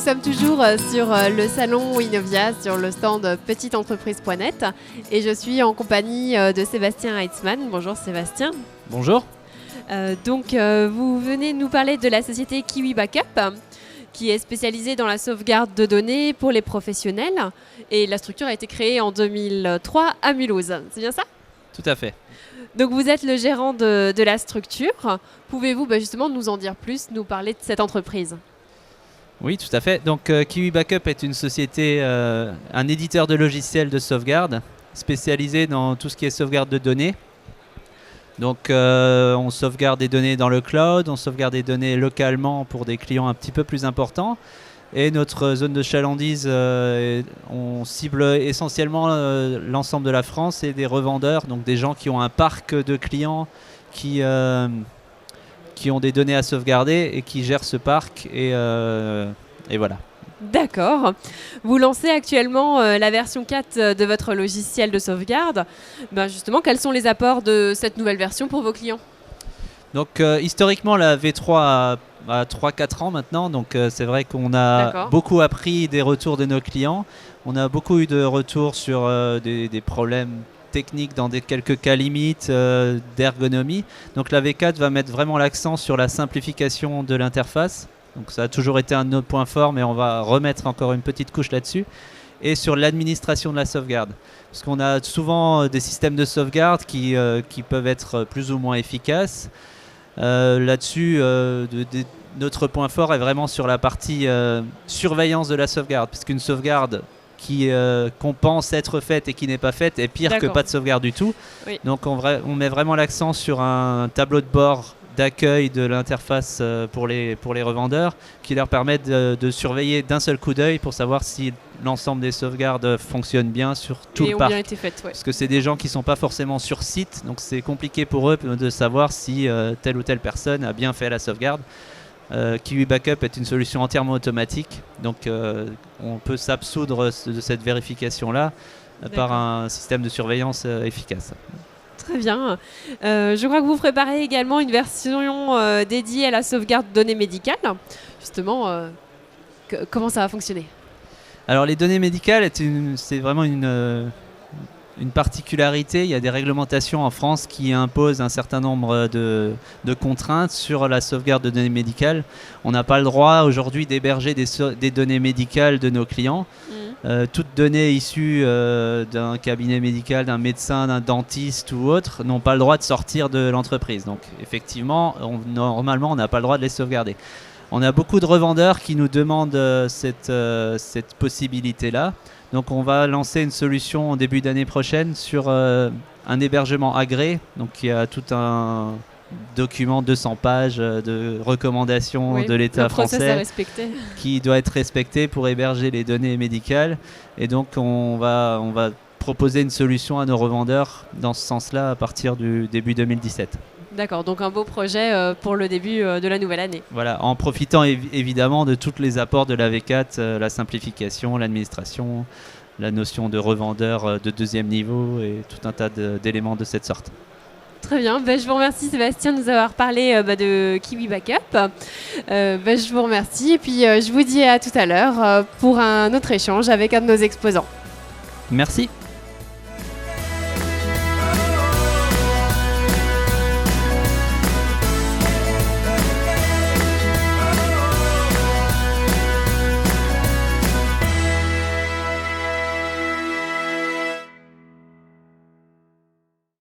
sommes toujours sur le salon Innovia, sur le stand petiteentreprise.net et je suis en compagnie de Sébastien Heitzmann. Bonjour Sébastien. Bonjour. Vous venez nous parler de la société Kiwi Backup qui est spécialisée dans la sauvegarde de données pour les professionnels et la structure a été créée en 2003 à Mulhouse. C'est bien ça ? Tout à fait. Donc vous êtes le gérant de la structure. Pouvez-vous justement nous en dire plus, nous parler de cette entreprise ? Oui, tout à fait. Donc Kiwi Backup est une société, un éditeur de logiciels de sauvegarde spécialisé dans tout ce qui est sauvegarde de données. Donc on sauvegarde des données dans le cloud, on sauvegarde des données localement pour des clients un petit peu plus importants. Et notre zone de chalandise, on cible essentiellement l'ensemble de la France et des revendeurs, donc des gens qui ont un parc de clients qui ont des données à sauvegarder et qui gèrent ce parc. Et voilà. D'accord. Vous lancez actuellement la version 4 de votre logiciel de sauvegarde. Justement, quels sont les apports de cette nouvelle version pour vos clients ? Donc historiquement, la V3 a 3-4 ans maintenant, donc c'est vrai qu'on a beaucoup appris des retours de nos clients. On a beaucoup eu de retours sur des problèmes techniques dans quelques cas limites d'ergonomie. Donc la V4 va mettre vraiment l'accent sur la simplification de l'interface. Donc ça a toujours été un de nos points forts, mais on va remettre encore une petite couche là-dessus. Et sur l'administration de la sauvegarde. Parce qu'on a souvent des systèmes de sauvegarde qui peuvent être plus ou moins efficaces. Là-dessus, notre point fort est vraiment sur la partie surveillance de la sauvegarde, puisqu'une sauvegarde qu'on pense être faite et qui n'est pas faite est pire que pas de sauvegarde du tout. Oui. Donc on met vraiment l'accent sur un tableau de bord d'accueil de l'interface pour les revendeurs qui leur permettent de surveiller d'un seul coup d'œil pour savoir si l'ensemble des sauvegardes fonctionnent bien sur tout le parc. Bien été faites, ouais. Parce que c'est des gens qui ne sont pas forcément sur site, donc c'est compliqué pour eux de savoir si telle ou telle personne a bien fait la sauvegarde. Kiwi Backup est une solution entièrement automatique, donc on peut s'absoudre de cette vérification-là par un système de surveillance efficace. Très bien. Je crois que vous préparez également une version dédiée à la sauvegarde de données médicales. Justement, comment ça va fonctionner ? Alors les données médicales, c'est vraiment une particularité. Il y a des réglementations en France qui imposent un certain nombre de contraintes sur la sauvegarde de données médicales. On n'a pas le droit aujourd'hui d'héberger des données médicales de nos clients. Toutes données issues d'un cabinet médical, d'un médecin, d'un dentiste ou autre n'ont pas le droit de sortir de l'entreprise. Donc effectivement, normalement, on n'a pas le droit de les sauvegarder. On a beaucoup de revendeurs qui nous demandent cette possibilité-là. Donc on va lancer une solution en début d'année prochaine sur un hébergement agréé. Donc il y a tout un document 200 pages de recommandations de l'État français qui doit être respecté pour héberger les données médicales. Et donc on va proposer une solution à nos revendeurs dans ce sens-là à partir du début 2017. D'accord, donc un beau projet pour le début de la nouvelle année. Voilà, en profitant évidemment de tous les apports de la V4, la simplification, l'administration, la notion de revendeur de deuxième niveau et tout un tas d'éléments de cette sorte. Très bien, je vous remercie Sébastien de nous avoir parlé de Kiwi Backup. Je vous remercie et puis je vous dis à tout à l'heure pour un autre échange avec un de nos exposants. Merci.